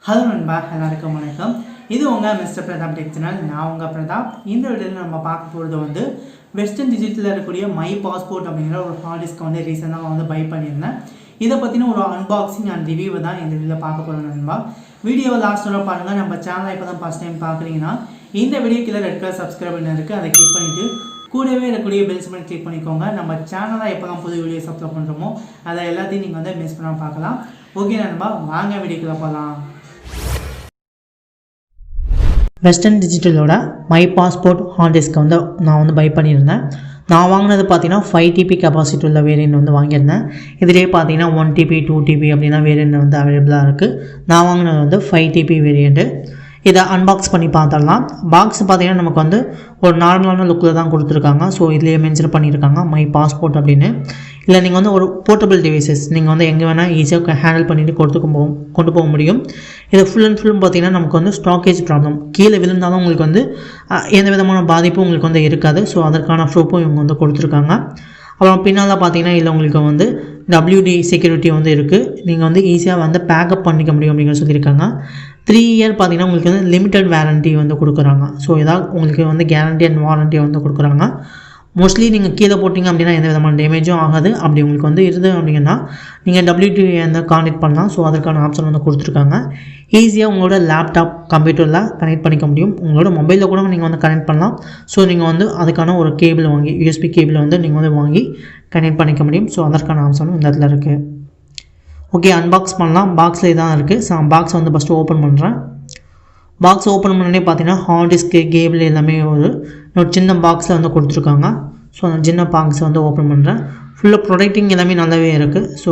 Hello நண்பா, எல்லாருக்கும் வணக்கம். இது உங்கள் மிஸ்டர் பிரதாப் டெக் சேனல். நான் உங்கள் பிரதாப். இந்த வீடியோவில் நம்ம பார்க்க போகிறது வந்து வெஸ்டர்ன் டிஜிட்டலில் இருக்கக்கூடிய மை பாஸ்போர்ட் அப்படிங்கிற ஒரு ஹார்ட் டிஸ்க் வந்து ரீசெண்டாக வந்து பை பண்ணியிருந்தேன். இதை பற்றின ஒரு அன்பாக்சிங் அண்ட் ரிவ்யூ தான் இந்த வீடியோவில் பார்க்க போகிறோம் நண்பா. வீடியோவை லாஸ்ட்டோட பாருங்கள். நம்ம சேனலை இப்போ தான் ஃபஸ்ட் டைம் பார்க்குறீங்கன்னா இந்த வீடியோ கீழே ரெட் கலர் சப்ஸ்கிரைப் பண்ணி இருக்குது, அதை கிளிக் பண்ணிவிட்டு கூடவே இருக்கக்கூடிய பெல்ஸ் பண்ணி கிளிக் பண்ணிக்கோங்க. நம்ம சேனலை எப்போ தான் புது வீடியோஸ் அப்லோட் பண்ணுறோமோ அதை எல்லாத்தையும் நீங்கள் வந்து மிஸ் பண்ணாமல் பார்க்கலாம். ஓகே நண்பா, வாங்க வீடியோக்குள்ளே போகலாம். வெஸ்டர்ன் டிஜிட்டலோட மை பாஸ்போர்ட் ஹார்ட் டிஸ்க் வந்து நான் வந்து பை பண்ணியிருந்தேன். நான் வாங்கினது பார்த்தீங்கன்னா 5 TB கெப்பாசிட்டி உள்ள வேரியன்ட் வந்து வாங்கியிருந்தேன். இதிலே பார்த்தீங்கன்னா 1 TB 2 TB அப்படின்னா வேரியன்ட் வந்து அவைலபிளாக இருக்குது. நான் வாங்கினது வந்து 5 TB வேரியண்ட்டு. இதை அன்பாக்ஸ் பண்ணி பார்த்துடலாம். பாக்ஸ் பார்த்தீங்கன்னா நமக்கு வந்து ஒரு நார்மலான லுக்கில் தான் கொடுத்துருக்காங்க. ஸோ இதுலேயே மென்ஷன் பண்ணியிருக்காங்க மை பாஸ்போர்ட் அப்படின்னு. இல்லை நீங்கள் வந்து ஒரு போர்ட்டபிள் டிவைசஸ் நீங்கள் வந்து எங்கே வேணால் ஈஸியாக ஹேண்டில் பண்ணிவிட்டு கொண்டு போக முடியும். இது ஃபுல் அண்ட் ஃபுல்லும் பார்த்தீங்கன்னா நமக்கு வந்து ஸ்டாக்கேஜ் ப்ராப்ளம், கீழே விழுந்தாலும் உங்களுக்கு வந்து எந்த விதமான பாதிப்பும் உங்களுக்கு வந்து இருக்காது. ஸோ அதற்கான ப்ரூஃபும் இவங்க வந்து கொடுத்துருக்காங்க. அப்புறம் பின்னால் பார்த்தீங்கன்னா இல்லை உங்களுக்கு வந்து WD செக்யூரிட்டி வந்து இருக்குது. நீங்கள் வந்து ஈஸியாக வந்து பேக்கப் பண்ணிக்க முடியும் அப்படிங்கிற சொல்லியிருக்காங்க. 3 இயர் பார்த்தீங்கன்னா உங்களுக்கு வந்து லிமிட்டட் வாரண்ட்டி வந்து கொடுக்குறாங்க. ஸோ ஏதாவது உங்களுக்கு வந்து கேரண்டி அண்ட் வாரண்ட்டி வந்து கொடுக்குறாங்க. மோஸ்ட்லி நீங்கள் கீழே போட்டிங்க அப்படின்னா எந்த விதமான டேமேஜும் ஆகாது. அப்படி உங்களுக்கு வந்து இருது அப்படின்னா நீங்கள் WD வந்து கான்டெக்ட் பண்ணலாம். ஸோ அதற்கான ஆப்ஷன் வந்து கொடுத்துருக்காங்க. ஈஸியாக உங்களோட லேப்டாப் கம்ப்யூட்டரில் கனெக்ட் பண்ணிக்க முடியும். உங்களோட மொபைலில் கூட நீங்கள் வந்து கனெக்ட் பண்ணலாம். ஸோ நீங்கள் வந்து அதுக்கான ஒரு கேபிள் வாங்கி USB கேபிள் வந்து நீங்கள் வந்து வாங்கி கனெக்ட் பண்ணிக்க முடியும். ஸோ அதற்கான ஆப்ஷனும் இந்த இடத்துல இருக்குது. ஓகே, அன்பாக்ஸ் பண்ணலாம். பாக்ஸில் இதான் இருக்குது. ஸோ பாக்ஸை வந்து ஃபஸ்ட்டு ஓப்பன் பண்ணுறேன். பாக்ஸ் ஓப்பன் பண்ணோடனே பார்த்தீங்கன்னா ஹார்ட் டிஸ்க்கு கேபிள் எல்லாமே ஒரு சின்ன பாக்ஸில் வந்து கொடுத்துருக்காங்க. ஸோ அந்த சின்ன பாக்ஸை வந்து ஓப்பன் பண்ணுறேன். ஃபுல்லாக ப்ரொடெக்டிங் எல்லாமே நல்லாவே இருக்குது. ஸோ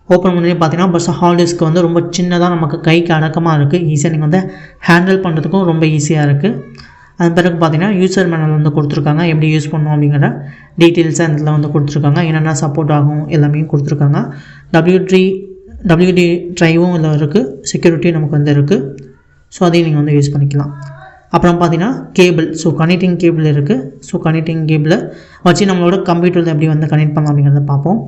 ஓப்பன் பண்ணி பார்த்தீங்கன்னா ஃபஸ்ட்டு ஹார்ட் டிஸ்க் வந்து ரொம்ப சின்னதாக நமக்கு கைக்கு அடக்கமாக இருக்குது. ஈஸியாக நீங்கள் வந்து ஹேண்டில் பண்ணுறதுக்கும் ரொம்ப ஈஸியாக இருக்குது. அது பிறகு பார்த்தீங்கன்னா யூசர் மேனுவல் வந்து கொடுத்துருக்காங்க. எப்படி யூஸ் பண்ணணும் அப்படிங்கிற டீட்டெயில்ஸாக இதில் வந்து கொடுத்துருக்காங்க. என்னென்ன சப்போர்ட் ஆகும் எல்லாமே கொடுத்துருக்காங்க. WD ட்ரைவும் இதில் இருக்குது. செக்யூரிட்டி நமக்கு வந்து இருக்குது. ஸோ அதையும் நீங்கள் வந்து யூஸ் பண்ணிக்கலாம். அப்புறம் பார்த்தீங்கன்னா கேபிள், ஸோ கனெக்டிங் கேபிள் இருக்குது. ஸோ கனெக்டிங் கேபிளை வச்சு நம்மளோட கம்ப்யூட்டரில் எப்படி வந்து கனெக்ட் பண்ணலாம் அப்படிங்கிறத பார்ப்போம்.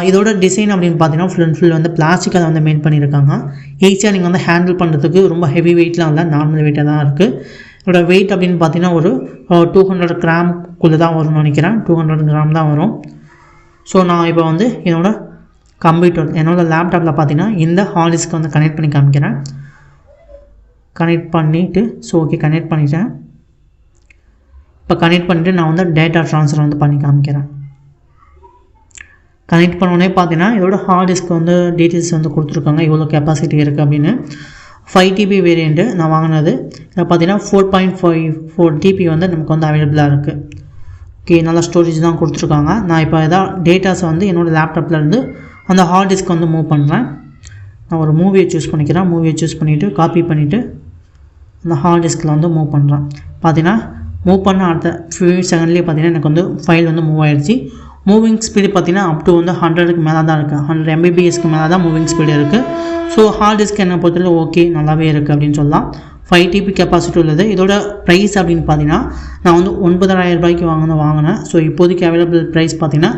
இதோட டிசைன் அப்படின்னு பார்த்தீங்கன்னா ஃபுல் அண்ட் ஃபுல் வந்து பிளாஸ்டிக்காக வந்து மேட் பண்ணியிருக்காங்க. ஈஸியாக நீங்கள் வந்து ஹேண்டில் பண்ணுறதுக்கு ரொம்ப ஹெவி வெயிட்லாம் இல்லை, நார்மல் வெயிட்டாக தான் இருக்குது. இதோட வெயிட் அப்படின்னு பார்த்தீங்கன்னா ஒரு 200 கிராம்குள்ளே தான் வரும்னு நினைக்கிறேன். 200 கிராம் தான் வரும். ஸோ நான் இப்போ வந்து என்னோட லேப்டாப்பில் பார்த்தீங்கன்னா இந்த ஹார்ட் டிஸ்க் வந்து கனெக்ட் பண்ணி காமிக்கிறேன். கனெக்ட் பண்ணிவிட்டு ஸோ ஓகே கனெக்ட் பண்ணிட்டேன். இப்போ கனெக்ட் பண்ணிவிட்டு நான் வந்து டேட்டா ட்ரான்ஸ்ஃபர் வந்து பண்ணி காமிக்கிறேன். கனெக்ட் பண்ணோடனே பார்த்தீங்கன்னா இதோட ஹார்ட் டிஸ்க் வந்து டீட்டெயில்ஸ் வந்து கொடுத்துருக்காங்க, இவ்வளோ கெப்பாசிட்டி இருக்குது அப்படின்னு. 5 TB வேரியண்ட்டு நான் வாங்கினது. இதில் பார்த்தீங்கன்னா 4.54 TB வந்து நமக்கு வந்து அவைலபிளாக இருக்குது. ஓகே, நல்லா ஸ்டோரேஜ் தான் கொடுத்துருக்காங்க. நான் இப்போ எதாவது டேட்டாஸை வந்து என்னோடய லேப்டாப்லேருந்து அந்த ஹார்ட் டிஸ்க் வந்து மூவ் பண்ணுறேன். நான் ஒரு மூவியை சூஸ் பண்ணிக்கிறேன். மூவியை சூஸ் பண்ணிவிட்டு காப்பி பண்ணிவிட்டு அந்த ஹார்ட் டிஸ்கில் வந்து மூவ் பண்ணுறேன். பார்த்தீங்கன்னா மூவ் பண்ண அடுத்த ஃபியூ செகண்ட்லேயே பார்த்தீங்கன்னா எனக்கு வந்து ஃபைல் வந்து மூவ் ஆகிடுச்சு. மூவிங் ஸ்பீடு பார்த்தீங்கன்னா அப் டு வந்து 100க்கு மேலே தான் இருக்குது. 100 MBPSக்கு மேலே தான் மூவிங் ஸ்பீடு இருக்குது. ஸோ ஹார்ட் டிஸ்க் என்னை பொறுத்தவரை ஓகே நல்லாவே இருக்குது அப்படின்னு சொல்லலாம். 5 TB கெப்பாசிட்டி உள்ளது. இதோட ப்ரைஸ் அப்படின்னு பார்த்தீங்கன்னா நான் வந்து 9,000 ரூபாய்க்கு வாங்கினேன். ஸோ இப்போதைக்கு அவைலபிள் ப்ரைஸ் பார்த்தீங்கன்னா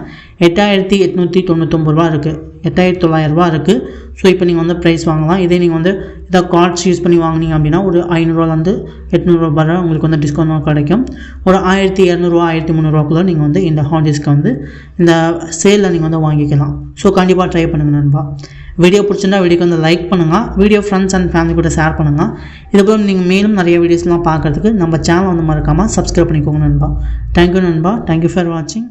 8,899 ரூபா இருக்குது. 8,900 ரூபா இருக்குது. ஸோ இப்போ நீங்கள் வந்து ப்ரைஸ் வாங்கலாம். இதே நீங்கள் வந்து இதை கார்ட்ஸ் யூஸ் பண்ணி வாங்கினீங்க அப்படின்னா ஒரு 500ரூவாலேருந்து 800 வரை உங்களுக்கு வந்து டிஸ்கவுண்ட் கிடைக்கும். ஒரு 1,200 1,300 நீங்கள் வந்து இந்த ஹார்ட் டிஸ்க்கை வந்து இந்த சேலில் நீங்கள் வந்து வாங்கிக்கலாம். ஸோ கண்டிப்பாக ட்ரை பண்ணுங்கள் நண்பா. வீடியோ பிடிச்சிருந்தா வீடியோக்கு வந்து லைக் பண்ணுங்கள். வீடியோ ஃப்ரெண்ட்ஸ் அண்ட் ஃபேமிலி கூட ஷேர் பண்ணுங்கள். இதுபோல் நீங்கள் மேலும் நிறைய வீடியோஸ்லாம் பார்க்குறதுக்கு நம்ம சேனல் வந்து மறக்காமல் சப்ஸ்கிரைப் பண்ணிக்கோங்க நண்பா. தேங்க்யூ நண்பா. தேங்க்யூ ஃபார் வாட்சிங்.